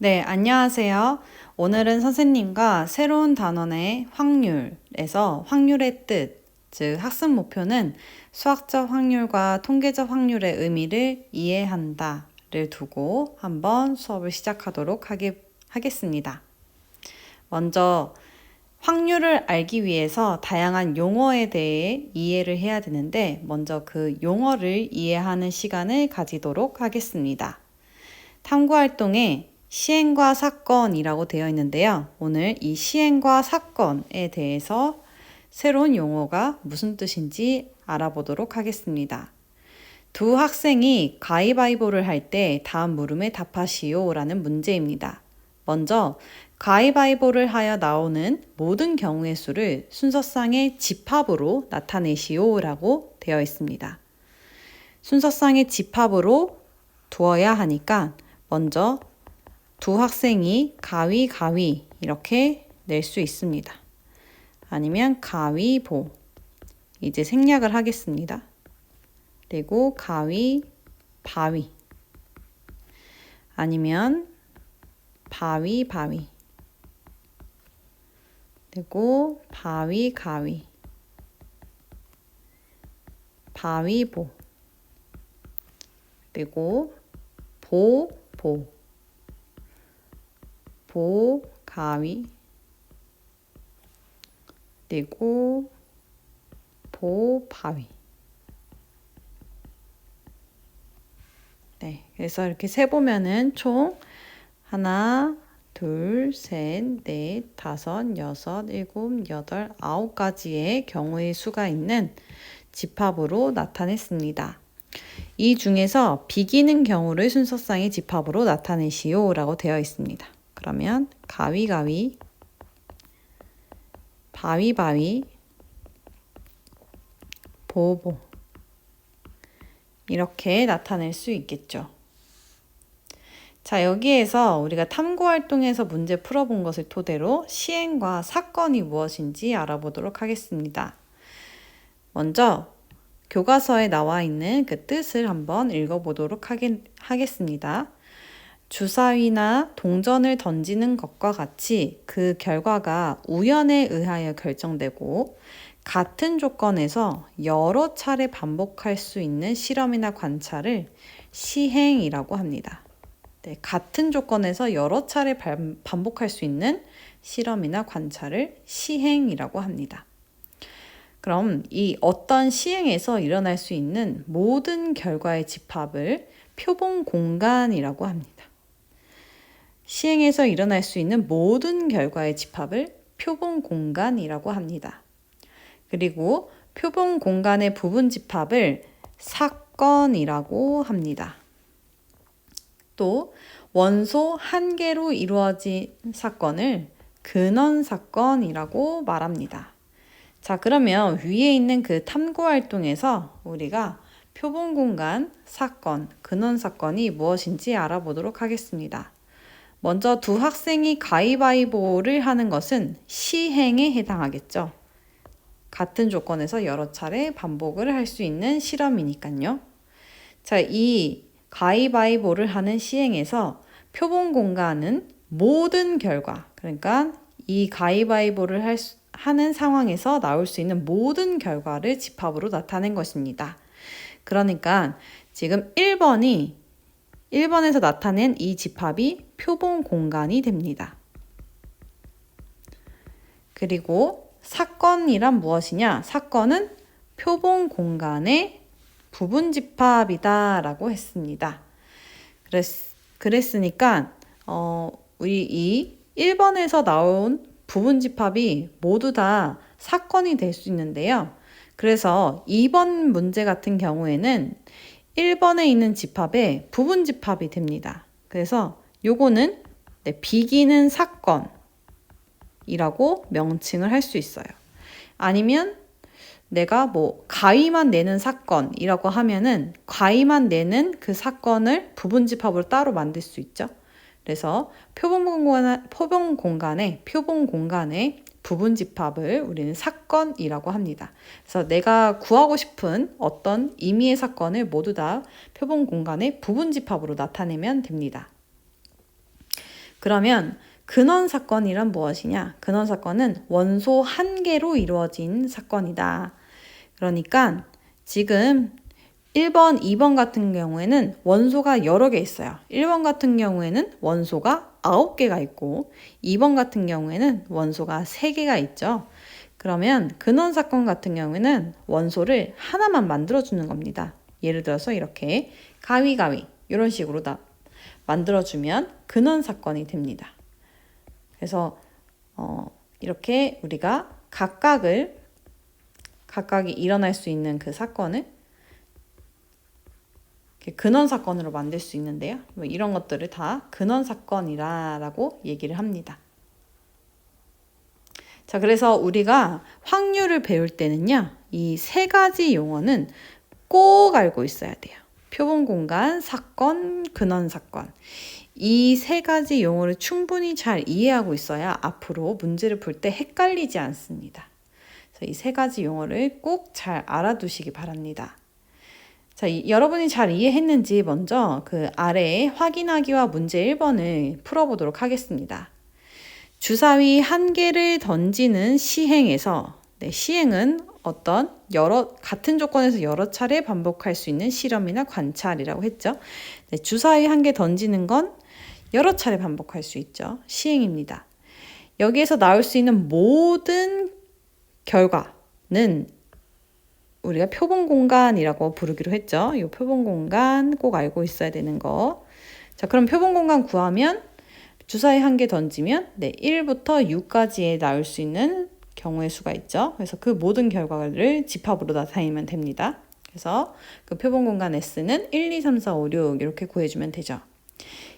네, 안녕하세요. 오늘은 선생님과 새로운 단원의 확률에서 확률의 뜻, 즉 학습 목표는 수학적 확률과 통계적 확률의 의미를 이해한다를 두고 한번 수업을 시작하도록 하겠습니다. 먼저 확률을 알기 위해서 다양한 용어에 대해 이해를 해야 되는데 먼저 그 용어를 이해하는 시간을 가지도록 하겠습니다. 탐구활동에 시행과 사건이라고 되어 있는데요. 오늘 이 시행과 사건에 대해서 새로운 용어가 무슨 뜻인지 알아보도록 하겠습니다. 두 학생이 가위바위보를 할 때 다음 물음에 답하시오 라는 문제입니다. 먼저 가위바위보를 하여 나오는 모든 경우의 수를 순서상의 집합으로 나타내시오 라고 되어 있습니다. 순서상의 집합으로 두어야 하니까 먼저 두 학생이 가위 이렇게 낼 수 있습니다. 아니면 가위보 이제 생략을 하겠습니다. 그리고 바위 아니면 바위 그리고 가위 바위보 그리고 가위 그리고 바위. 네, 그래서 이렇게 세보면은 총 하나, 둘, 셋, 넷, 다섯, 여섯, 일곱, 여덟, 9가지의 경우의 수가 있는 집합으로 나타냈습니다. 이 중에서 비기는 경우를 순서상의 집합으로 나타내시오 라고 되어 있습니다. 그러면 가위 바위 보보 이렇게 나타낼 수 있겠죠. 자, 여기에서 우리가 탐구활동에서 문제 풀어본 것을 토대로 시행과 사건이 무엇인지 알아보도록 하겠습니다. 먼저 교과서에 나와 있는 그 뜻을 한번 읽어보도록 하겠습니다. 주사위나 동전을 던지는 것과 같이 그 결과가 우연에 의하여 결정되고 같은 조건에서 여러 차례 반복할 수 있는 실험이나 관찰을 시행이라고 합니다. 네, 같은 조건에서 여러 차례 반복할 수 있는 실험이나 관찰을 시행이라고 합니다. 그럼 이 어떤 시행에서 일어날 수 있는 모든 결과의 집합을 표본 공간이라고 합니다. 시행에서 일어날 수 있는 모든 결과의 집합을 표본 공간이라고 합니다. 그리고 표본 공간의 부분 집합을 사건이라고 합니다. 또 원소 한 개로 이루어진 사건을 근원 사건이라고 말합니다. 자, 그러면 위에 있는 그 탐구 활동에서 우리가 표본 공간 사건, 근원 사건이 무엇인지 알아보도록 하겠습니다. 먼저 두 학생이 가위바위보를 하는 것은 시행에 해당하겠죠. 같은 조건에서 여러 차례 반복을 할 수 있는 실험이니까요. 자, 이 가위바위보를 하는 시행에서 표본 공간은 모든 결과, 그러니까 이 가위바위보를 하는 상황에서 나올 수 있는 모든 결과를 집합으로 나타낸 것입니다. 그러니까 지금 1번에서 나타낸 이 집합이 표본 공간이 됩니다. 그리고 사건이란 무엇이냐? 사건은 표본 공간의 부분 집합이다 라고 했습니다. 그랬으니까 우리 이 1번에서 나온 부분 집합이 모두 다 사건이 될 수 있는데요. 그래서 2번 문제 같은 경우에는 1번에 있는 집합의 부분 집합이 됩니다. 그래서 요거는 비기는 사건이라고 명칭을 할 수 있어요. 아니면 내가 가위만 내는 사건이라고 하면은 가위만 내는 그 사건을 부분 집합으로 따로 만들 수 있죠. 그래서 표본 공간의 부분 집합을 우리는 사건이라고 합니다. 그래서 내가 구하고 싶은 어떤 임의의 사건을 모두 다 표본 공간의 부분 집합으로 나타내면 됩니다. 그러면 근원 사건이란 무엇이냐? 근원 사건은 원소 한 개로 이루어진 사건이다. 그러니까 지금 1번, 2번 같은 경우에는 원소가 여러 개 있어요. 1번 같은 경우에는 원소가 9개가 있고 2번 같은 경우에는 원소가 3개가 있죠. 그러면 근원 사건 같은 경우에는 원소를 하나만 만들어주는 겁니다. 예를 들어서 이렇게 가위가위 이런 식으로 다 만들어주면 근원 사건이 됩니다. 그래서 이렇게 우리가 각각이 일어날 수 있는 그 사건을 근원 사건으로 만들 수 있는데요. 뭐 이런 것들을 다 근원 사건이라고 얘기를 합니다. 자, 그래서 우리가 확률을 배울 때는요, 이 3가지 용어는 꼭 알고 있어야 돼요. 표본 공간, 사건, 근원 사건. 이 3가지 용어를 충분히 잘 이해하고 있어야 앞으로 문제를 풀 때 헷갈리지 않습니다. 그래서 이 3가지 용어를 꼭 잘 알아두시기 바랍니다. 자, 여러분이 잘 이해했는지 먼저 그 아래에 확인하기와 문제 1번을 풀어보도록 하겠습니다. 주사위 1개를 던지는 시행에서, 시행은 어떤 같은 조건에서 여러 차례 반복할 수 있는 실험이나 관찰이라고 했죠. 주사위 1개 던지는 건 여러 차례 반복할 수 있죠. 시행입니다. 여기에서 나올 수 있는 모든 결과는 우리가 표본 공간이라고 부르기로 했죠. 이 표본 공간 꼭 알고 있어야 되는 거. 자, 그럼 표본 공간 구하면 주사위 1개 던지면 1부터 6까지에 나올 수 있는 경우의 수가 있죠. 그래서 그 모든 결과를 집합으로 나타내면 됩니다. 그래서 그 표본 공간 S는 1, 2, 3, 4, 5, 6 이렇게 구해주면 되죠.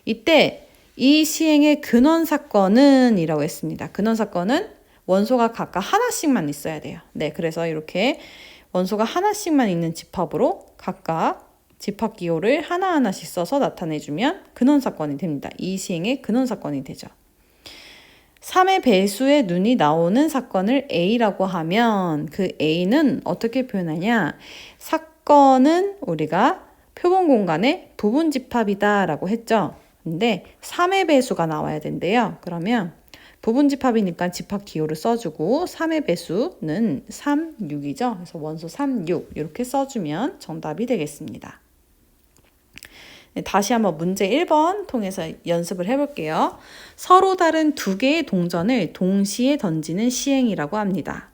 이때 이 시행의 근원 사건은 이라고 했습니다. 근원 사건은 원소가 각각 하나씩만 있어야 돼요. 그래서 이렇게 원소가 하나씩만 있는 집합으로 각각 집합 기호를 하나하나씩 써서 나타내주면 근원 사건이 됩니다. 이 시행의 근원 사건이 되죠. 3의 배수의 눈이 나오는 사건을 A라고 하면 그 A는 어떻게 표현하냐? 사건은 우리가 표본 공간의 부분 집합이다 라고 했죠. 근데 3의 배수가 나와야 된대요. 그러면 부분 집합이니까 집합 기호를 써주고 3의 배수는 3, 6이죠. 그래서 원소 3, 6 이렇게 써주면 정답이 되겠습니다. 다시 한번 문제 1번 통해서 연습을 해볼게요. 서로 다른 2개의 동전을 동시에 던지는 시행이라고 합니다.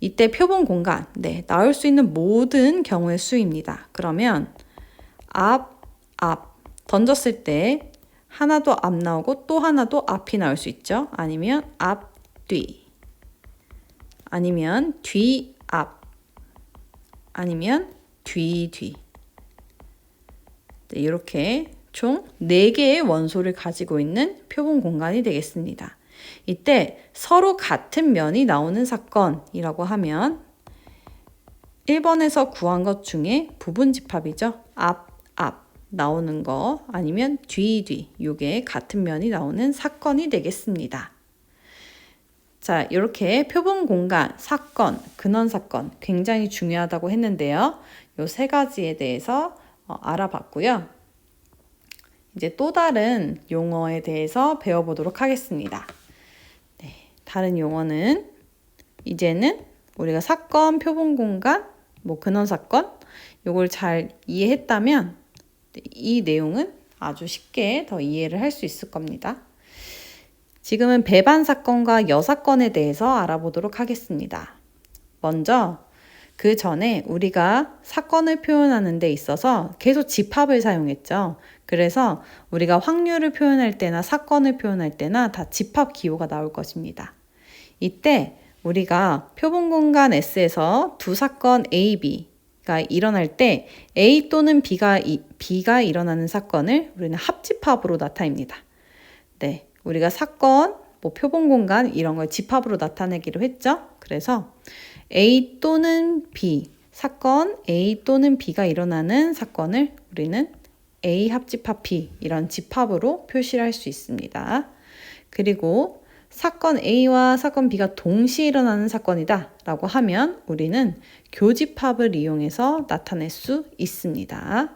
이때 표본 공간, 나올 수 있는 모든 경우의 수입니다. 그러면 앞 던졌을 때 하나도 앞 나오고 또 하나도 앞이 나올 수 있죠. 아니면 앞, 뒤. 아니면 뒤, 앞. 아니면 뒤. 이렇게 총 4개의 원소를 가지고 있는 표본 공간이 되겠습니다. 이때 서로 같은 면이 나오는 사건이라고 하면 1번에서 구한 것 중에 부분 집합이죠. 앞 나오는 거 아니면 뒤 이게 같은 면이 나오는 사건이 되겠습니다. 자, 이렇게 표본 공간, 사건, 근원 사건 굉장히 중요하다고 했는데요. 이 3가지에 대해서 알아봤고요. 이제 또 다른 용어에 대해서 배워보도록 하겠습니다. 다른 용어는 이제는 우리가 사건, 표본 공간, 근원 사건 요걸 잘 이해했다면 이 내용은 아주 쉽게 더 이해를 할 수 있을 겁니다. 지금은 배반 사건과 여사건에 대해서 알아보도록 하겠습니다. 먼저 그 전에 우리가 사건을 표현하는 데 있어서 계속 집합을 사용했죠. 그래서 우리가 확률을 표현할 때나 사건을 표현할 때나 다 집합 기호가 나올 것입니다. 이때 우리가 표본 공간 S에서 두 사건 A, B가 일어날 때 A 또는 B가 일어나는 사건을 우리는 합집합으로 나타냅니다. 우리가 사건, 표본 공간 이런 걸 집합으로 나타내기로 했죠. 그래서 A 또는 B, 사건 A 또는 B가 일어나는 사건을 우리는 A 합집합 B 이런 집합으로 표시를 할 수 있습니다. 그리고 사건 A와 사건 B가 동시에 일어나는 사건이다 라고 하면 우리는 교집합을 이용해서 나타낼 수 있습니다.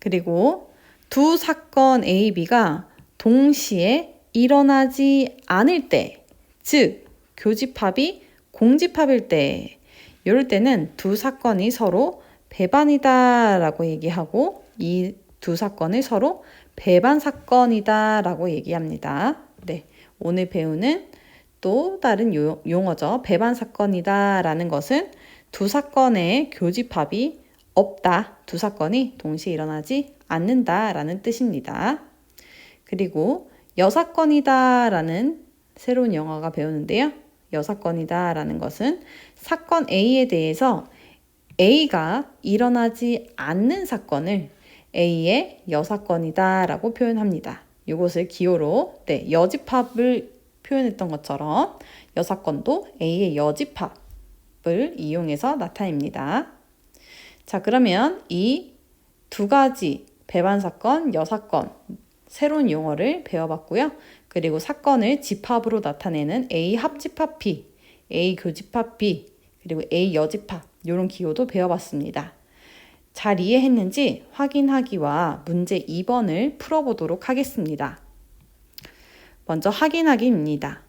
그리고 두 사건 A, B가 동시에 일어나지 않을 때, 즉 교집합이 공집합일 때, 이럴 때는 두 사건이 서로 배반이다 라고 얘기하고 이 두 사건을 서로 배반 사건이다 라고 얘기합니다. 네, 오늘 배우는 또 다른 용어죠. 배반 사건이다 라는 것은 두 사건의 교집합이 없다. 두 사건이 동시에 일어나지 않는다 라는 뜻입니다. 그리고 여사건이다 라는 새로운 영어가 배우는데요. 여사건이다 라는 것은 사건 A에 대해서 A가 일어나지 않는 사건을 A의 여사건이다 라고 표현합니다. 이것을 기호로 여집합을 표현했던 것처럼 여사건도 A의 여집합을 이용해서 나타냅니다. 자, 그러면 이 두 가지 배반 사건, 여사건 새로운 용어를 배워봤고요. 그리고 사건을 집합으로 나타내는 A 합집합 B, A 교집합 B, 그리고 A 여집합 이런 기호도 배워봤습니다. 잘 이해했는지 확인하기와 문제 2번을 풀어보도록 하겠습니다. 먼저 확인하기입니다.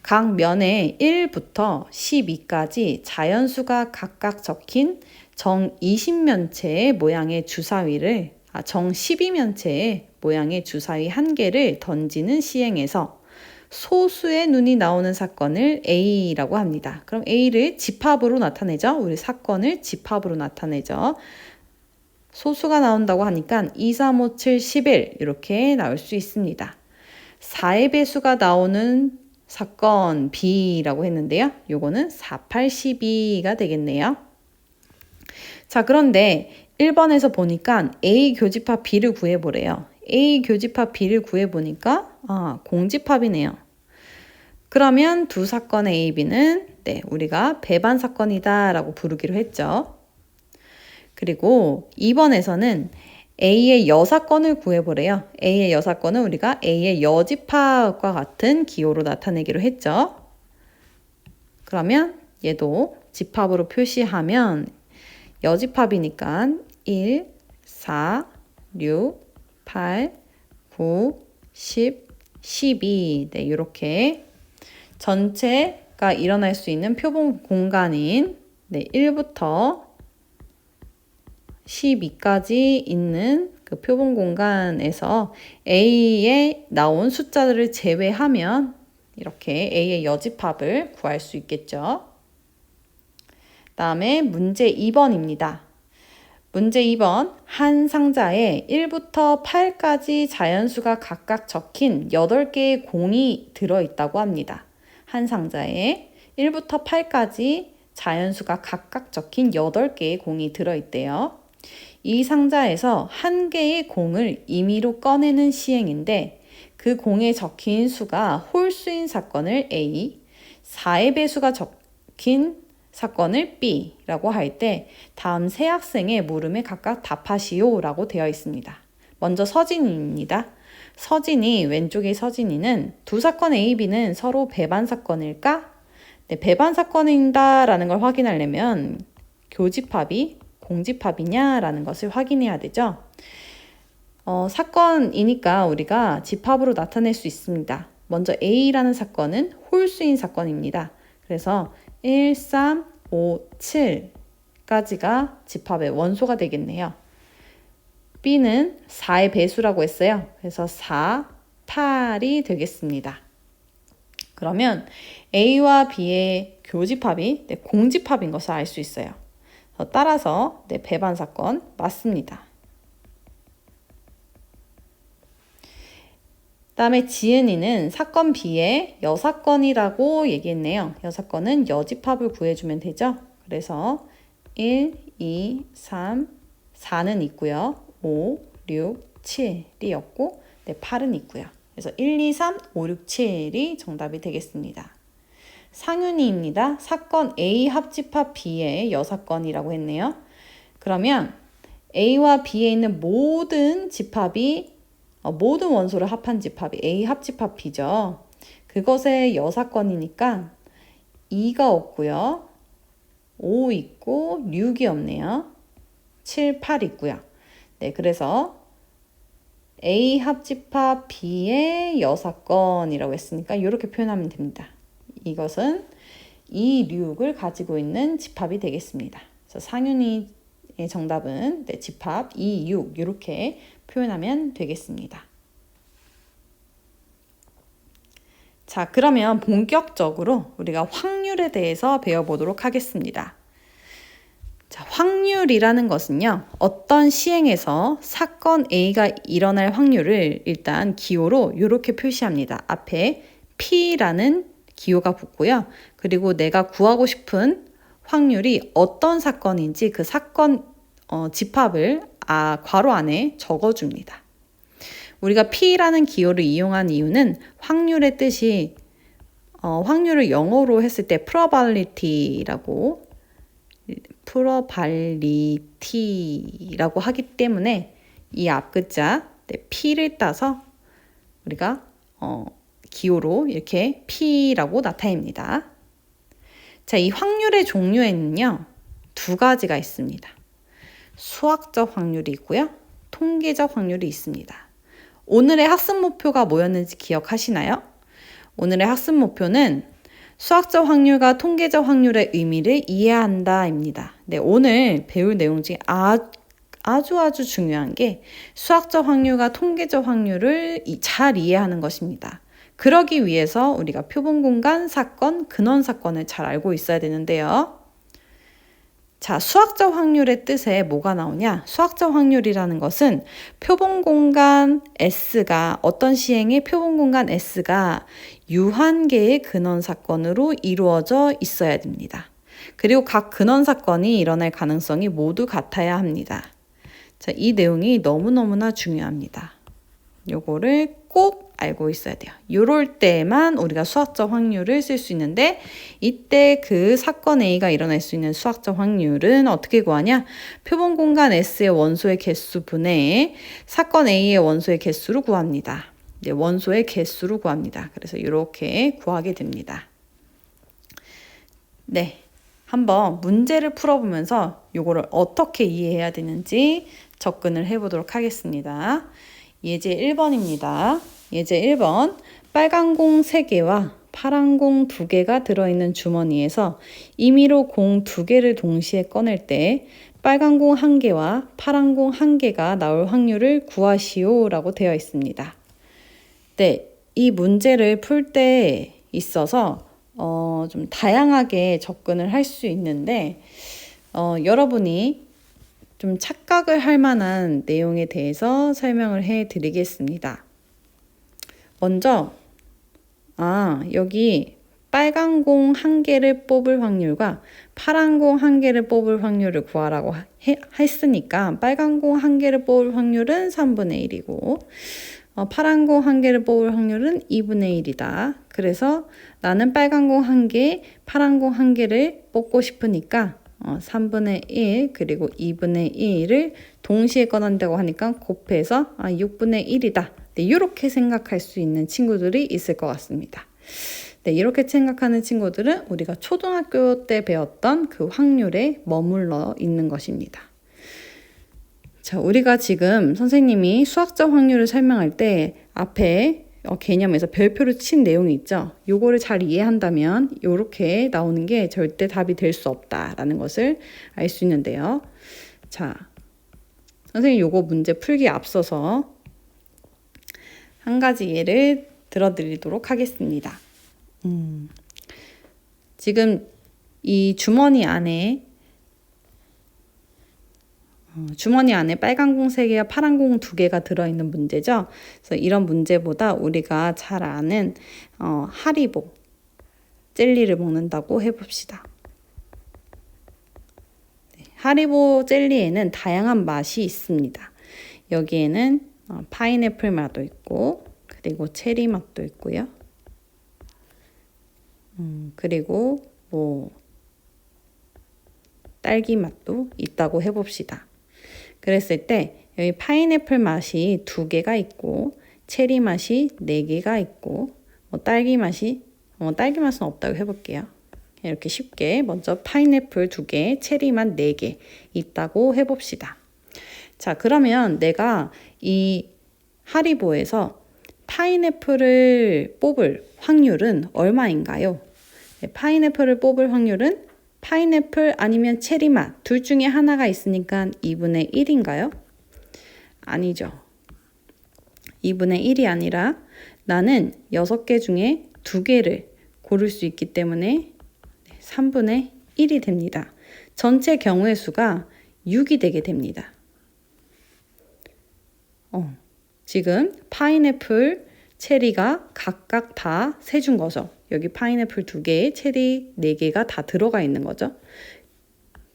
각 면에 1부터 12까지 자연수가 각각 적힌 정 20면체의 모양의 주사위를 정 12면체의 모양의 주사위 한 개를 던지는 시행에서 소수의 눈이 나오는 사건을 A라고 합니다. 그럼 A를 집합으로 나타내죠. 우리 사건을 집합으로 나타내죠. 소수가 나온다고 하니까 2, 3, 5, 7, 11 이렇게 나올 수 있습니다. 4의 배수가 나오는 사건 B라고 했는데요. 요거는 4, 8, 12가 되겠네요. 자, 그런데 1번에서 보니까 A 교집합 B를 구해보래요. A 교집합 B를 구해보니까 공집합이네요. 그러면 두 사건의 A, B는 우리가 배반 사건이다 라고 부르기로 했죠. 그리고 2번에서는 A의 여사건을 구해보래요. A의 여사건은 우리가 A의 여집합과 같은 기호로 나타내기로 했죠. 그러면 얘도 집합으로 표시하면 여집합이니까 1, 4, 6, 8, 9, 10, 12 이렇게 전체가 일어날 수 있는 표본 공간인 1부터 12까지 있는 그 표본 공간에서 A에 나온 숫자들을 제외하면 이렇게 A의 여집합을 구할 수 있겠죠. 다음에 문제 2번입니다. 문제 2번, 한 상자에 1부터 8까지 자연수가 각각 적힌 8개의 공이 들어있다고 합니다. 한 상자에 1부터 8까지 자연수가 각각 적힌 8개의 공이 들어있대요. 이 상자에서 한 개의 공을 임의로 꺼내는 시행인데 그 공에 적힌 수가 홀수인 사건을 A, 4의 배수가 적힌 사건을 B라고 할 때 다음 세 학생의 물음에 각각 답하시오 라고 되어 있습니다. 먼저 서진이입니다. 서진이, 왼쪽의 서진이는 두 사건 A, B는 서로 배반 사건일까? 배반 사건이다 라는 걸 확인하려면 교집합이 공집합이냐 라는 것을 확인해야 되죠. 사건이니까 우리가 집합으로 나타낼 수 있습니다. 먼저 A라는 사건은 홀수인 사건입니다. 그래서 1, 3, 5, 7까지가 집합의 원소가 되겠네요. B는 4의 배수라고 했어요. 그래서 4, 8이 되겠습니다. 그러면 A와 B의 교집합이 공집합인 것을 알 수 있어요. 따라서 배반 사건 맞습니다. 다음에 지은이는 사건 B의 여사건이라고 얘기했네요. 여사건은 여집합을 구해주면 되죠. 그래서 1, 2, 3, 4는 있고요. 5, 6, 7이었고 8은 있고요. 그래서 1, 2, 3, 5, 6, 7이 정답이 되겠습니다. 상윤이입니다. 사건 A 합집합 B의 여사건이라고 했네요. 그러면 A와 B에 있는 모든 집합이 모든 원소를 합한 집합이 A 합집합 B죠. 그것의 여사건이니까 2가 없고요. 5 있고 6이 없네요. 7, 8 있고요. 그래서 A 합집합 B의 여사건이라고 했으니까 이렇게 표현하면 됩니다. 이것은 이 류를 가지고 있는 집합이 되겠습니다. 그래서 상윤이의 정답은 집합 2, 6 이렇게 표현하면 되겠습니다. 자, 그러면 본격적으로 우리가 확률에 대해서 배워보도록 하겠습니다. 자, 확률이라는 것은요, 어떤 시행에서 사건 A가 일어날 확률을 일단 기호로 이렇게 표시합니다. 앞에 P라는 기호가 붙고요. 그리고 내가 구하고 싶은 확률이 어떤 사건인지 그 사건 집합을 괄호 안에 적어줍니다. 우리가 P라는 기호를 이용한 이유는 확률의 뜻이 확률을 영어로 했을 때 probability라고 하기 때문에 이 앞글자 P를 따서 우리가 기호로 이렇게 P라고 나타냅니다. 자, 이 확률의 종류에는요, 두 가지가 있습니다. 수학적 확률이 있고요, 통계적 확률이 있습니다. 오늘의 학습 목표가 뭐였는지 기억하시나요? 오늘의 학습 목표는 수학적 확률과 통계적 확률의 의미를 이해한다입니다. 네, 오늘 배울 내용 중에 아주 중요한 게 수학적 확률과 통계적 확률을 잘 이해하는 것입니다. 그러기 위해서 우리가 표본공간 사건, 근원 사건을 잘 알고 있어야 되는데요. 자, 수학적 확률의 뜻에 뭐가 나오냐? 수학적 확률이라는 것은 표본공간 S가 어떤 시행의 표본공간 S가 유한계의 근원 사건으로 이루어져 있어야 됩니다. 그리고 각 근원 사건이 일어날 가능성이 모두 같아야 합니다. 자, 이 내용이 너무너무나 중요합니다. 요거를 꼭 알고 있어야 돼요. 요럴 때만 우리가 수학적 확률을 쓸 수 있는데, 이때 그 사건 A가 일어날 수 있는 수학적 확률은 어떻게 구하냐? 표본 공간 S의 원소의 개수 분의 사건 A의 원소의 개수로 구합니다. 네, 원소의 개수로 구합니다. 그래서 이렇게 구하게 됩니다. 네, 한번 문제를 풀어보면서 요거를 어떻게 이해해야 되는지 접근을 해보도록 하겠습니다. 예제 1번입니다. 예제 1번, 빨간 공 3개와 파란 공 2개가 들어있는 주머니에서 임의로 공 2개를 동시에 꺼낼 때 빨간 공 1개와 파란 공 1개가 나올 확률을 구하시오 라고 되어 있습니다. 네, 이 문제를 풀 때 있어서 좀 다양하게 접근을 할 수 있는데 여러분이 좀 착각을 할 만한 내용에 대해서 설명을 해 드리겠습니다. 먼저 여기 빨간 공 1개를 뽑을 확률과 파란 공 1개를 뽑을 확률을 구하라고 했으니까 빨간 공 1개를 뽑을 확률은 3분의 1이고 파란 공 1개를 뽑을 확률은 2분의 1이다. 그래서 나는 빨간 공 1개, 파란 공 1개를 뽑고 싶으니까 3분의 1 그리고 2분의 1을 동시에 꺼낸다고 하니까 곱해서 6분의 1이다. 네, 이렇게 생각할 수 있는 친구들이 있을 것 같습니다. 네, 이렇게 생각하는 친구들은 우리가 초등학교 때 배웠던 그 확률에 머물러 있는 것입니다. 자, 우리가 지금 선생님이 수학적 확률을 설명할 때 앞에 개념에서 별표를 친 내용이 있죠. 요거를 잘 이해한다면 이렇게 나오는 게 절대 답이 될 수 없다라는 것을 알 수 있는데요. 자, 선생님 요거 문제 풀기에 앞서서 한 가지 예를 들어드리도록 하겠습니다. 지금 이 주머니 안에 빨간 공 3개와 파란 공 2개가 들어있는 문제죠. 그래서 이런 문제보다 우리가 잘 아는 하리보 젤리를 먹는다고 해봅시다. 네, 하리보 젤리에는 다양한 맛이 있습니다. 여기에는 파인애플 맛도 있고 그리고 체리 맛도 있고요. 그리고 딸기 맛도 있다고 해봅시다. 그랬을 때 여기 파인애플 맛이 2개가 있고 체리 맛이 4개가 있고 딸기 맛은 없다고 해볼게요. 이렇게 쉽게 먼저 파인애플 2개, 체리 맛 4개 있다고 해봅시다. 자, 그러면 내가 이 하리보에서 파인애플을 뽑을 확률은 얼마인가요? 네, 파인애플을 뽑을 확률은 파인애플 아니면 체리 맛 둘 중에 하나가 있으니까 2분의 1인가요? 아니죠. 2분의 1이 아니라 나는 6개 중에 2개를 고를 수 있기 때문에 3분의 1이 됩니다. 전체 경우의 수가 6이 되게 됩니다. 지금 파인애플, 체리가 각각 다 세준 거죠. 여기 파인애플 2개, 체리 4개가 다 들어가 있는 거죠.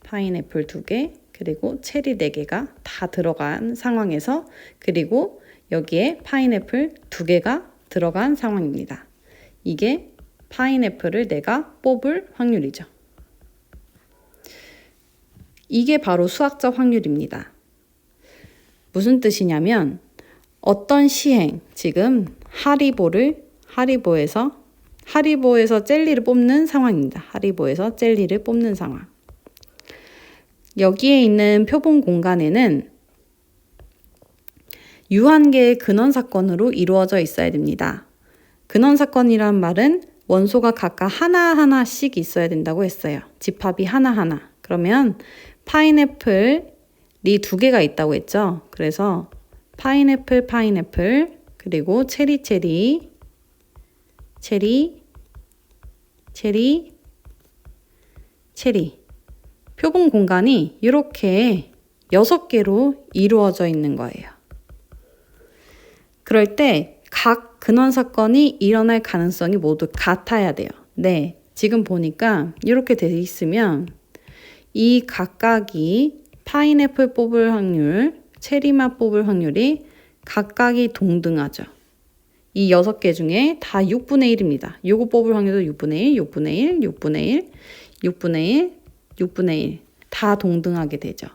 파인애플 2개, 그리고 체리 4개가 다 들어간 상황에서 그리고 여기에 파인애플 2개가 들어간 상황입니다. 이게 파인애플을 내가 뽑을 확률이죠. 이게 바로 수학적 확률입니다. 무슨 뜻이냐면 어떤 시행, 지금 하리보에서 젤리를 뽑는 상황입니다. 하리보에서 젤리를 뽑는 상황. 여기에 있는 표본 공간에는 유한계의 근원 사건으로 이루어져 있어야 됩니다. 근원 사건이란 말은 원소가 각각 하나하나씩 있어야 된다고 했어요. 집합이 하나하나. 그러면 파인애플이 2개가 있다고 했죠. 그래서 파인애플, 그리고 체리, 표본 공간이 이렇게 6개로 이루어져 있는 거예요. 그럴 때 각 근원 사건이 일어날 가능성이 모두 같아야 돼요. 네, 지금 보니까 이렇게 돼 있으면 이 각각이 파인애플 뽑을 확률, 체리맛 뽑을 확률이 각각이 동등하죠. 이 6개 중에 다 6분의 1입니다. 요거 뽑을 확률도 6분의 1 다 동등하게 되죠.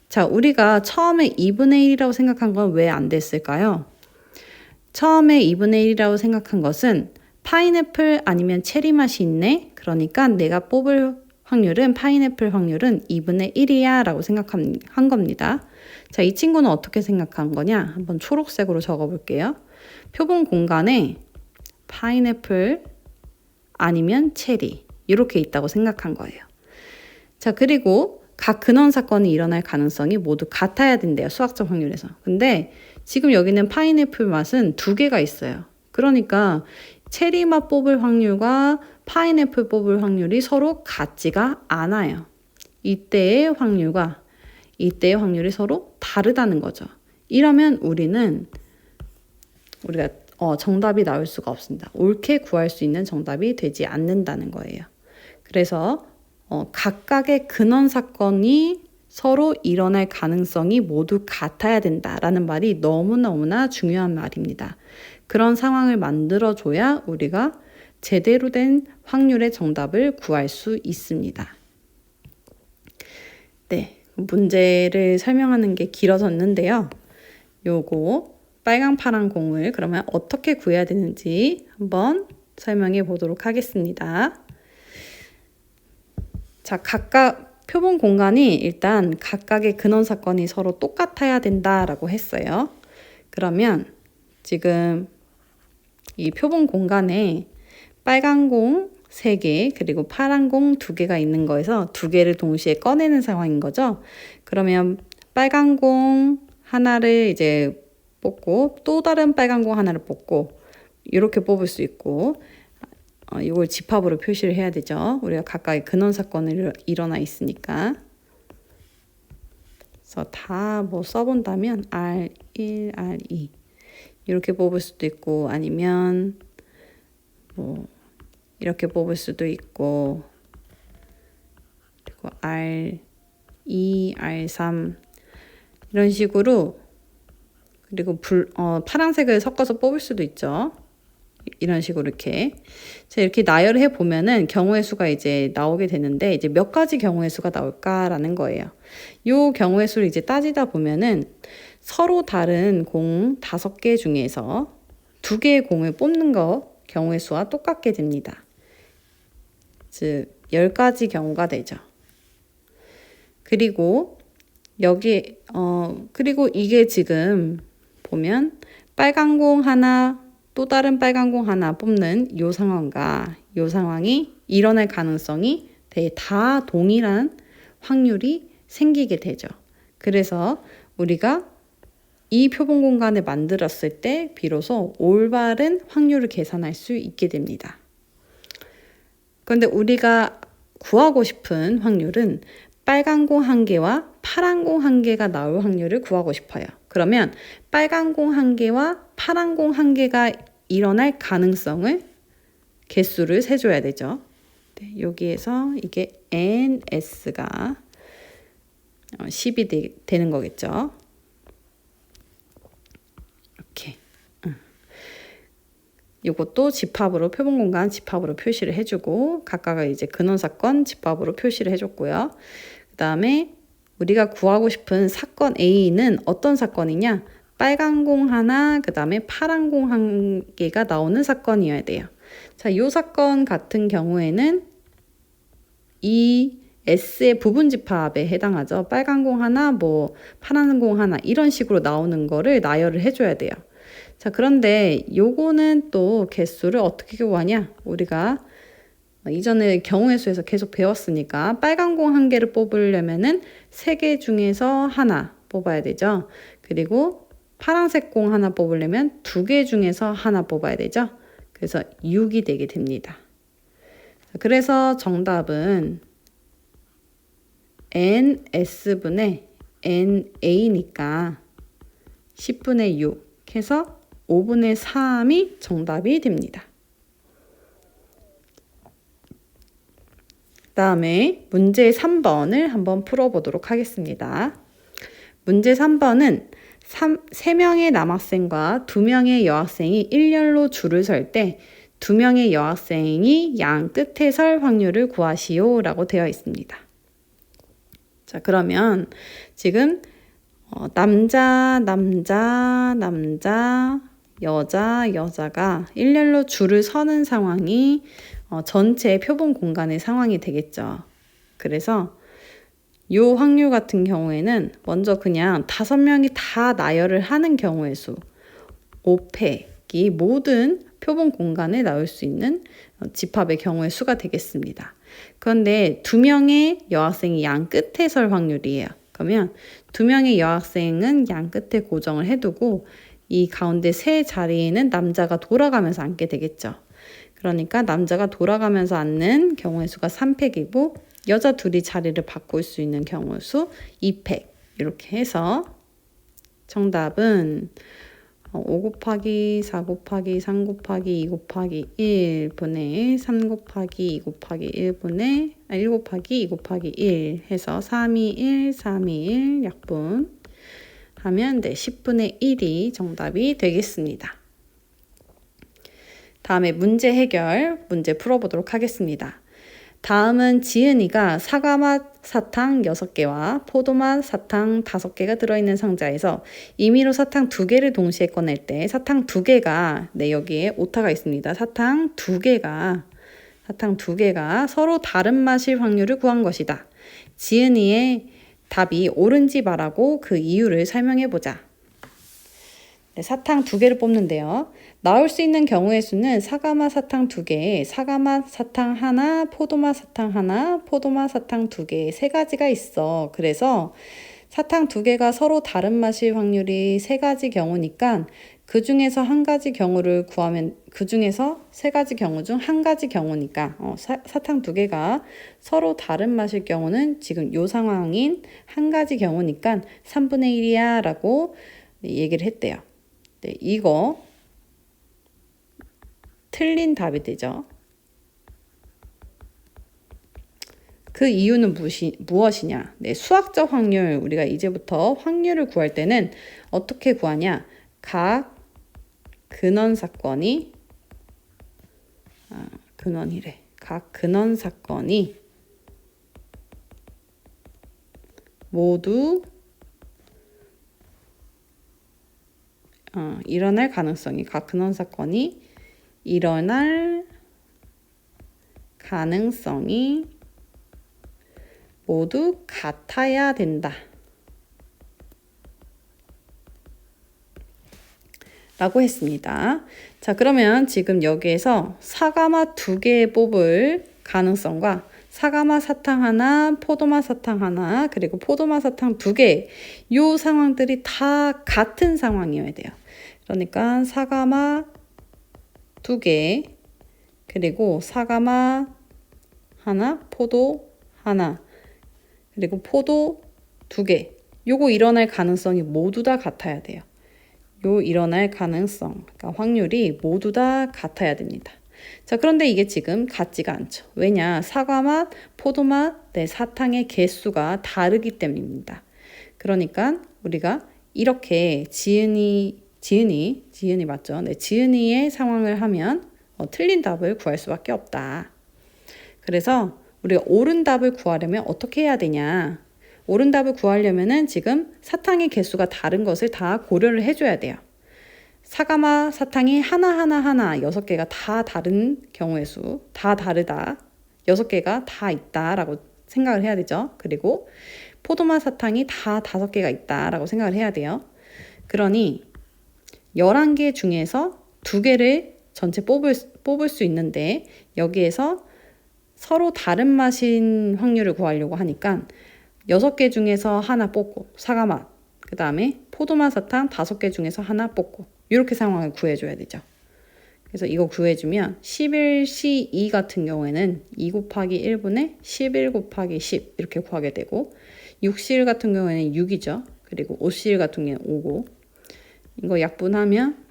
자, 우리가 처음에 2분의 1이라고 생각한 건 왜 안 됐을까요? 처음에 2분의 1이라고 생각한 것은 파인애플 아니면 체리 맛이 있네? 그러니까 내가 뽑을 확률은 파인애플 확률은 2분의 1이야 라고 생각한 겁니다. 자, 이 친구는 어떻게 생각한 거냐? 한번 초록색으로 적어볼게요. 표본 공간에 파인애플 아니면 체리 이렇게 있다고 생각한 거예요. 자, 그리고 각 근원 사건이 일어날 가능성이 모두 같아야 된대요. 수학적 확률에서. 근데 지금 여기는 파인애플 맛은 2개가 있어요. 그러니까 체리 맛 뽑을 확률과 파인애플 뽑을 확률이 서로 같지가 않아요. 이때의 확률이 서로 다르다는 거죠. 이러면 우리가 정답이 나올 수가 없습니다. 옳게 구할 수 있는 정답이 되지 않는다는 거예요. 그래서 각각의 근원 사건이 서로 일어날 가능성이 모두 같아야 된다라는 말이 너무너무나 중요한 말입니다. 그런 상황을 만들어줘야 우리가 제대로 된 확률의 정답을 구할 수 있습니다. 네, 문제를 설명하는 게 길어졌는데요. 요거 빨강 파란 공을 그러면 어떻게 구해야 되는지 한번 설명해 보도록 하겠습니다. 자, 각각 표본 공간이 일단 각각의 근원 사건이 서로 똑같아야 된다라고 했어요. 그러면 지금 이 표본 공간에 빨간 공 3개 그리고 파란 공 2개가 있는 거에서 2개를 동시에 꺼내는 상황인 거죠. 그러면 빨간 공 하나를 이제 뽑고 또 다른 빨간 공 하나를 뽑고 이렇게 뽑을 수 있고 이걸 집합으로 표시를 해야 되죠. 우리가 각각의 근원 사건이 일어나 있으니까. 그래서 다 뭐 써본다면 R1, R2 이렇게 뽑을 수도 있고 아니면 뭐 이렇게 뽑을 수도 있고 그리고 R2, R3 이런 식으로 그리고 파란색을 섞어서 뽑을 수도 있죠. 이런 식으로 이렇게. 자, 이렇게 나열을 해보면은 경우의 수가 이제 나오게 되는데, 이제 몇 가지 경우의 수가 나올까라는 거예요. 요 경우의 수를 이제 따지다 보면은 서로 다른 공 5개 중에서 2개의 공을 뽑는 거 경우의 수와 똑같게 됩니다. 즉, 10가지 경우가 되죠. 그리고 그리고 이게 지금 보면 빨간 공 하나, 또 다른 빨간 공 하나 뽑는 이 상황과 이 상황이 일어날 가능성이 다 동일한 확률이 생기게 되죠. 그래서 우리가 이 표본 공간을 만들었을 때 비로소 올바른 확률을 계산할 수 있게 됩니다. 그런데 우리가 구하고 싶은 확률은 빨간 공 한 개와 파란 공 한 개가 나올 확률을 구하고 싶어요. 그러면 빨간 공 한 개와 파란 공 한 개가 일어날 가능성을 개수를 세줘야 되죠. 네, 여기에서 이게 NS가 10이 되는 거겠죠. 이렇게. 이것도 집합으로 표본 공간 집합으로 표시를 해주고 각각의 이제 근원 사건 집합으로 표시를 해줬고요. 그 다음에 우리가 구하고 싶은 사건 A는 어떤 사건이냐? 빨간 공 하나, 그 다음에 파란 공 한 개가 나오는 사건이어야 돼요. 자, 이 사건 같은 경우에는 이 S의 부분 집합에 해당하죠. 빨간 공 하나, 뭐 파란 공 하나 이런 식으로 나오는 거를 나열을 해줘야 돼요. 자, 그런데 요거는 또 개수를 어떻게 구하냐? 우리가 이전에 경우의 수에서 계속 배웠으니까 빨간 공 한 개를 뽑으려면은 3개 중에서 하나 뽑아야 되죠. 그리고 파란색 공 하나 뽑으려면 2개 중에서 하나 뽑아야 되죠. 그래서 6이 되게 됩니다. 그래서 정답은 NS분의 NA니까 10분의 6 해서 5분의 3이 정답이 됩니다. 그 다음에 문제 3번을 한번 풀어보도록 하겠습니다. 문제 3번은 3명의 남학생과 2명의 여학생이 일렬로 줄을 설 때 2명의 여학생이 양 끝에 설 확률을 구하시오 라고 되어 있습니다. 자, 그러면 지금 남자, 여자가 일렬로 줄을 서는 상황이 전체 표본 공간의 상황이 되겠죠. 그래서 이 확률 같은 경우에는 먼저 그냥 5명이 다 나열을 하는 경우의 수 5팩이 모든 표본 공간에 나올 수 있는 집합의 경우의 수가 되겠습니다. 그런데 2명의 여학생이 양 끝에 설 확률이에요. 그러면 2명의 여학생은 양 끝에 고정을 해두고 이 가운데 세 자리에는 남자가 돌아가면서 앉게 되겠죠. 그러니까 남자가 돌아가면서 앉는 경우의 수가 3팩이고 여자 둘이 자리를 바꿀 수 있는 경우의 수 2팩 이렇게 해서 정답은 5 곱하기 4 곱하기 3 곱하기 2 곱하기 1분의 3 곱하기 2 곱하기 1분의 1 곱하기 2 곱하기 1 해서 3이 1, 3이 1 약분 하면 10분의 1이 정답이 되겠습니다. 다음에 문제 해결, 문제 풀어보도록 하겠습니다. 다음은 지은이가 사과맛 사탕 6개와 포도맛 사탕 5개가 들어있는 상자에서 임의로 사탕 2개를 동시에 꺼낼 때 사탕 2개가 여기에 오타가 있습니다. 사탕 2개가 서로 다른 맛일 확률을 구한 것이다. 지은이의 답이 옳은지 말하고 그 이유를 설명해보자. 사탕 2개를 뽑는데요. 나올 수 있는 경우의 수는 사과맛 사탕 2개, 사과맛 사탕 하나, 포도맛 사탕 하나, 포도맛 사탕 2개, 3가지가 있어. 그래서 사탕 2개가 서로 다른 맛일 확률이 3가지 경우니까 그 중에서 한 가지 경우를 구하면 그 중에서 3가지 경우 중 한 가지 경우니까 사탕 2개가 서로 다른 맛일 경우는 지금 요 상황인 한 가지 경우니까 3분의 1이야 라고 얘기를 했대요. 네, 이거 틀린 답이 되죠. 그 이유는 무엇이냐? 네, 수학적 확률, 우리가 이제부터 확률을 구할 때는 어떻게 구하냐? 각 근원 사건이 각 근원 사건이 모두 일어날 가능성이 각 근원 사건이 일어날 가능성이 모두 같아야 된다. 라고 했습니다. 자, 그러면 지금 여기에서 사과맛 2개 뽑을 가능성과 사과맛 사탕 하나, 포도맛 사탕 하나, 그리고 포도맛 사탕 2개, 요 상황들이 다 같은 상황이어야 돼요. 그러니까 사과맛 2개, 그리고 사과맛 하나, 포도 하나, 그리고 포도 2개. 요거 일어날 가능성이 모두 다 같아야 돼요. 요 일어날 가능성, 그러니까 확률이 모두 다 같아야 됩니다. 자, 그런데 이게 지금 같지가 않죠. 왜냐? 사과맛, 포도맛, 사탕의 개수가 다르기 때문입니다. 그러니까 우리가 이렇게 지은이 맞죠? 네, 지은이의 상황을 하면 틀린 답을 구할 수밖에 없다. 그래서 우리가 옳은 답을 구하려면 어떻게 해야 되냐? 옳은 답을 구하려면은 지금 사탕의 개수가 다른 것을 다 고려를 해줘야 돼요. 사과맛 사탕이 하나 6개가 다 다른 경우의 수, 다 다르다. 6개가 다 있다라고 생각을 해야 되죠. 그리고 포도맛 사탕이 다 5개가 있다라고 생각을 해야 돼요. 그러니 11개 중에서 2개를 전체 뽑을 수 있는데 여기에서 서로 다른 맛인 확률을 구하려고 하니까 6개 중에서 하나 뽑고 사과맛, 그 다음에 포도맛 사탕 5개 중에서 하나 뽑고 이렇게 상황을 구해줘야 되죠. 그래서 이거 구해주면 11C2 같은 경우에는 2 곱하기 1분의 11 곱하기 10 이렇게 구하게 되고 6C1 같은 경우에는 6이죠. 그리고 5C1 같은 경우에는 5고 이거 약분하면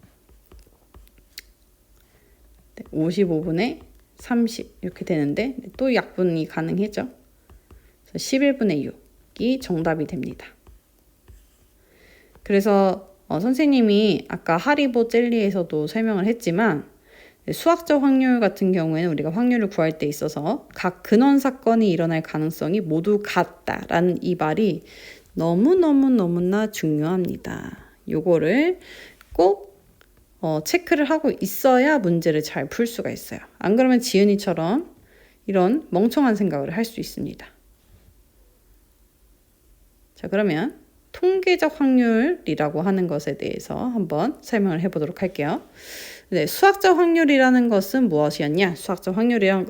55분의 30 이렇게 되는데 또 약분이 가능하죠. 11분의 6이 정답이 됩니다. 그래서 선생님이 아까 하리보 젤리에서도 설명을 했지만 수학적 확률 같은 경우에는 우리가 확률을 구할 때 있어서 각 근원 사건이 일어날 가능성이 모두 같다라는 이 말이 너무나 중요합니다. 요거를 꼭 체크를 하고 있어야 문제를 잘 풀 수가 있어요. 안 그러면 지은이처럼 이런 멍청한 생각을 할 수 있습니다. 자, 그러면 통계적 확률이라고 하는 것에 대해서 한번 설명을 해보도록 할게요. 네, 수학적 확률이라는 것은 무엇이었냐? 수학적 확률이라는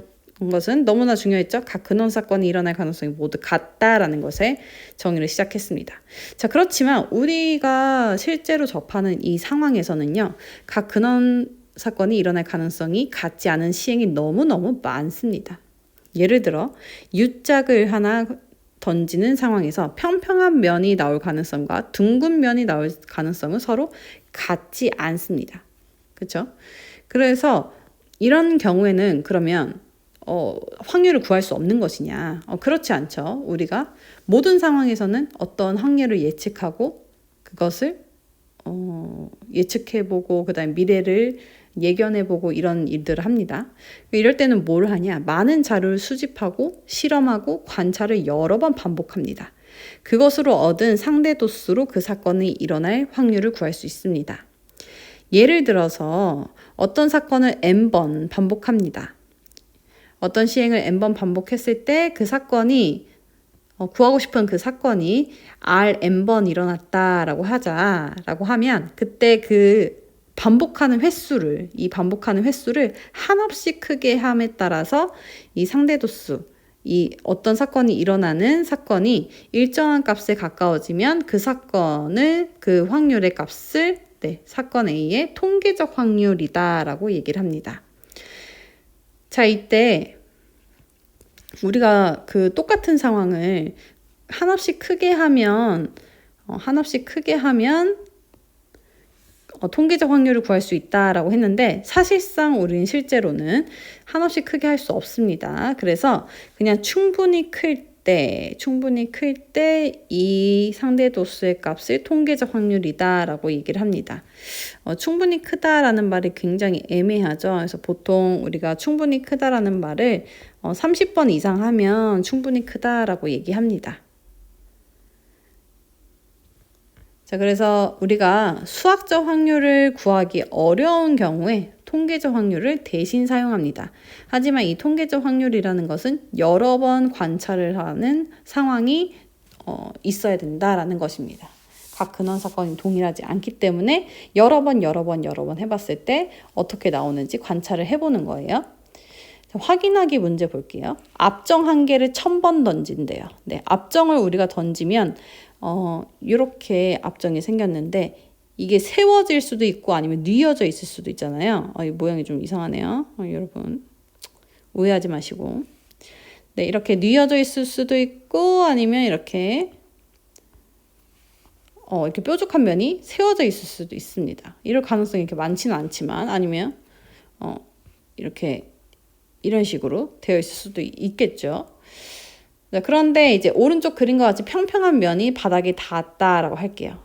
것은 너무나 중요했죠. 각 근원 사건이 일어날 가능성이 모두 같다라는 것에 정의를 시작했습니다. 자, 그렇지만 우리가 실제로 접하는 이 상황에서는요. 각 근원 사건이 일어날 가능성이 같지 않은 시행이 너무너무 많습니다. 예를 들어 U짝을 하나 던지는 상황에서 평평한 면이 나올 가능성과 둥근 면이 나올 가능성은 서로 같지 않습니다. 그렇죠? 그래서 이런 경우에는 그러면 확률을 구할 수 없는 것이냐? 그렇지 않죠. 우리가 모든 상황에서는 어떤 확률을 예측하고 그것을 예측해보고 그다음에 미래를 예견해보고 이런 일들을 합니다. 이럴 때는 뭘 하냐? 많은 자료를 수집하고 실험하고 관찰을 여러 번 반복합니다. 그것으로 얻은 상대도수로 그 사건이 일어날 확률을 구할 수 있습니다. 예를 들어서 어떤 사건을 n번 반복합니다. 어떤 시행을 n번 반복했을 때 그 사건이 구하고 싶은 그 사건이 rn번 일어났다라고 하자라고 하면 그때 그 반복하는 횟수를 한없이 크게 함에 따라서 이 상대도수, 이 어떤 사건이 일어나는 사건이 일정한 값에 가까워지면 그 확률의 값을 사건 A의 통계적 확률이다라고 얘기를 합니다. 자, 이때 우리가 그 똑같은 상황을 한없이 크게 하면 통계적 확률을 구할 수 있다라고 했는데 사실상 우리는 실제로는 한없이 크게 할 수 없습니다. 그래서 그냥 충분히 클 때 이 상대도수의 값을 통계적 확률이다라고 얘기를 합니다. 충분히 크다라는 말이 굉장히 애매하죠. 그래서 보통 우리가 충분히 크다라는 말을 30번 이상 하면 충분히 크다라고 얘기합니다. 자, 그래서 우리가 수학적 확률을 구하기 어려운 경우에 통계적 확률을 대신 사용합니다. 하지만 이 통계적 확률이라는 것은 여러 번 관찰을 하는 상황이 있어야 된다라는 것입니다. 각 근원 사건이 동일하지 않기 때문에 여러 번 해봤을 때 어떻게 나오는지 관찰을 해보는 거예요. 확인하기 문제 볼게요. 앞정 한 개를 1000번 던진대요. 네, 앞정을 우리가 던지면 이렇게 앞정이 생겼는데 이게 세워질 수도 있고 아니면 뉘어져 있을 수도 있잖아요. 이 모양이 좀 이상하네요. 여러분 오해하지 마시고. 네, 이렇게 뉘어져 있을 수도 있고 아니면 이렇게 이렇게 뾰족한 면이 세워져 있을 수도 있습니다. 이럴 가능성이 이렇게 많지는 않지만 아니면 이렇게 이런 식으로 되어 있을 수도 있겠죠. 네, 그런데 이제 오른쪽 그림과 같이 평평한 면이 바닥에 닿았다라고 할게요.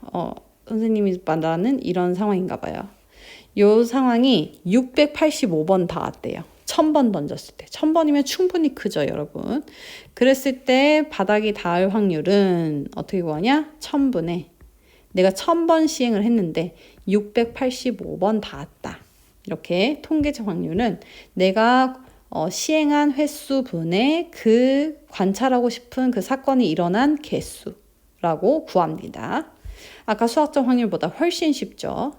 선생님이 말하는 이런 상황인가 봐요. 이 상황이 685번 닿았대요. 1000번 던졌을 때. 1000번이면 충분히 크죠, 여러분. 그랬을 때 바닥이 닿을 확률은 어떻게 구하냐? 1000분의 내가 1000번 시행을 했는데 685번 닿았다. 이렇게 통계적 확률은 내가 시행한 횟수분의 그 관찰하고 싶은 그 사건이 일어난 개수라고 구합니다. 아까 수학적 확률보다 훨씬 쉽죠.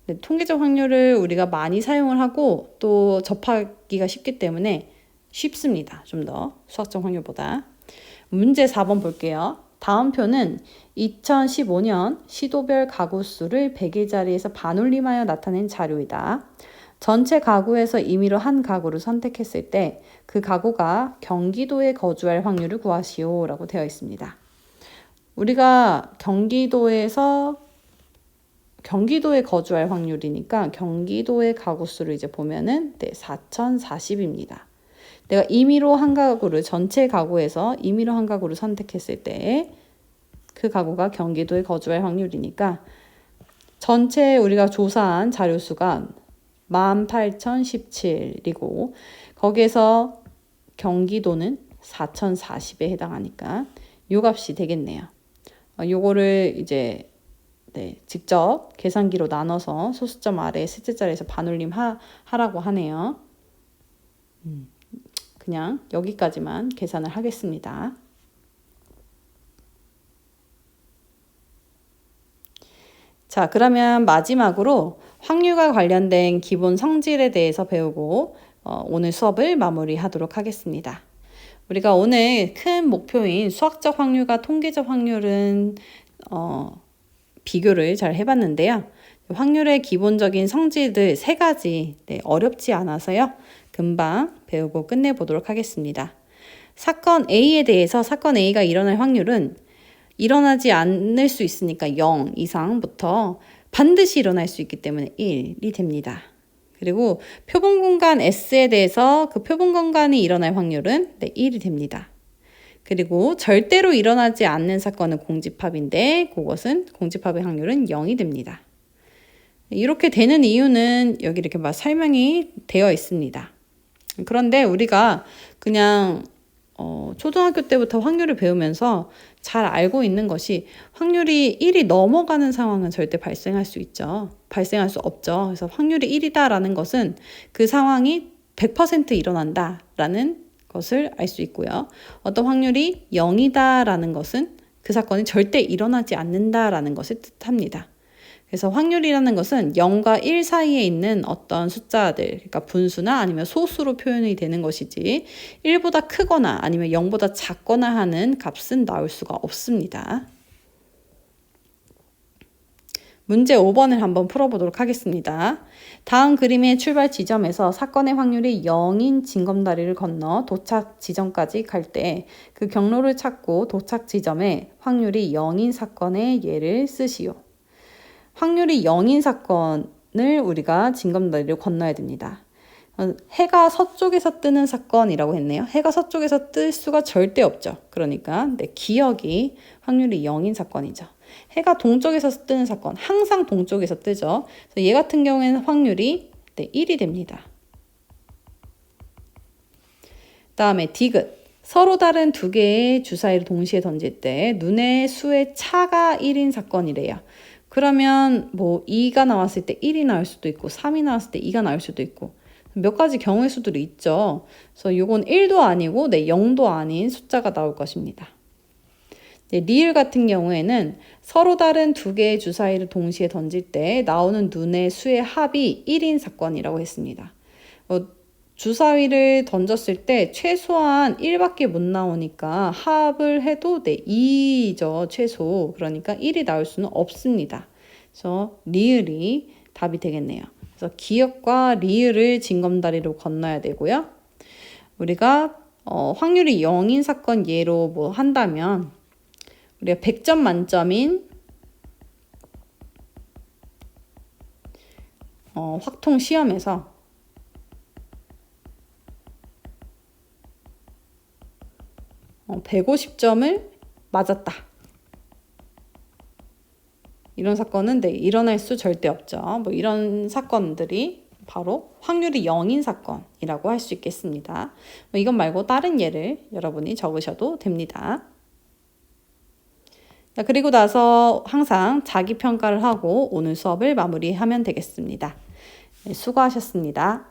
네, 통계적 확률을 우리가 많이 사용을 하고 또 접하기가 쉽기 때문에 쉽습니다. 좀 더 수학적 확률보다. 문제 4번 볼게요. 다음 표는 2015년 시도별 가구 수를 100의 자리에서 반올림하여 나타낸 자료이다. 전체 가구에서 임의로 한 가구를 선택했을 때 그 가구가 경기도에 거주할 확률을 구하시오 라고 되어 있습니다. 우리가 경기도에 거주할 확률이니까 경기도의 가구 수를 이제 보면은 4040입니다. 내가 임의로 한 가구를 전체 가구에서 임의로 한 가구를 선택했을 때 그 가구가 경기도에 거주할 확률이니까 전체 우리가 조사한 자료 수가 18,017이고 거기에서 경기도는 4,040에 해당하니까 요 값이 되겠네요. 요거를 이제 직접 계산기로 나눠서 소수점 아래 셋째 자리에서 반올림 하라고 하네요. 그냥 여기까지만 계산을 하겠습니다. 자, 그러면 마지막으로 확률과 관련된 기본 성질에 대해서 배우고 오늘 수업을 마무리하도록 하겠습니다. 우리가 오늘 큰 목표인 수학적 확률과 통계적 확률은 비교를 잘 해봤는데요. 확률의 기본적인 성질들 3가지 어렵지 않아서요. 금방 배우고 끝내보도록 하겠습니다. 사건 A에 대해서 사건 A가 일어날 확률은 일어나지 않을 수 있으니까 0 이상부터 반드시 일어날 수 있기 때문에 1이 됩니다. 그리고 표본 공간 S에 대해서 그 표본 공간이 일어날 확률은 1이 됩니다. 그리고 절대로 일어나지 않는 사건은 공집합인데 그것은 공집합의 확률은 0이 됩니다. 이렇게 되는 이유는 여기 이렇게 막 설명이 되어 있습니다. 그런데 우리가 그냥 초등학교 때부터 확률을 배우면서 잘 알고 있는 것이 확률이 1이 넘어가는 상황은 절대 발생할 수 없죠. 그래서 확률이 1이다라는 것은 그 상황이 100% 일어난다라는 것을 알 수 있고요. 어떤 확률이 0이다라는 것은 그 사건이 절대 일어나지 않는다라는 것을 뜻합니다. 그래서 확률이라는 것은 0과 1 사이에 있는 어떤 숫자들, 그러니까 분수나 아니면 소수로 표현이 되는 것이지 1보다 크거나 아니면 0보다 작거나 하는 값은 나올 수가 없습니다. 문제 5번을 한번 풀어보도록 하겠습니다. 다음 그림의 출발 지점에서 사건의 확률이 0인 징검다리를 건너 도착 지점까지 갈 때 그 경로를 찾고 도착 지점에 확률이 0인 사건의 예를 쓰시오. 확률이 0인 사건을 우리가 징검다리를 건너야 됩니다. 해가 서쪽에서 뜨는 사건이라고 했네요. 해가 서쪽에서 뜰 수가 절대 없죠. 그러니까 기억이 확률이 0인 사건이죠. 해가 동쪽에서 뜨는 사건, 항상 동쪽에서 뜨죠. 그래서 얘 같은 경우에는 확률이 1이 됩니다. 다음에 디귿. 서로 다른 2개의 주사위를 동시에 던질 때 눈의 수의 차가 1인 사건이래요. 그러면 2가 나왔을 때 1이 나올 수도 있고 3이 나왔을 때 2가 나올 수도 있고 몇 가지 경우의 수들이 있죠. 그래서 이건 1도 아니고 0도 아닌 숫자가 나올 것입니다. 리을 같은 경우에는 서로 다른 두 개의 주사위를 동시에 던질 때 나오는 눈의 수의 합이 1인 사건이라고 했습니다. 주사위를 던졌을 때 최소한 1밖에 못 나오니까 합을 해도 2죠, 최소. 그러니까 1이 나올 수는 없습니다. 그래서 리을이 답이 되겠네요. 그래서 기역과 리을을 징검다리로 건너야 되고요. 우리가 확률이 0인 사건 예로 뭐 한다면 우리가 100점 만점인 확통 시험에서 150점을 맞았다. 이런 사건은 일어날 수 절대 없죠. 뭐 이런 사건들이 바로 확률이 0인 사건이라고 할 수 있겠습니다. 뭐 이것 말고 다른 예를 여러분이 적으셔도 됩니다. 자, 그리고 나서 항상 자기 평가를 하고 오늘 수업을 마무리하면 되겠습니다. 네, 수고하셨습니다.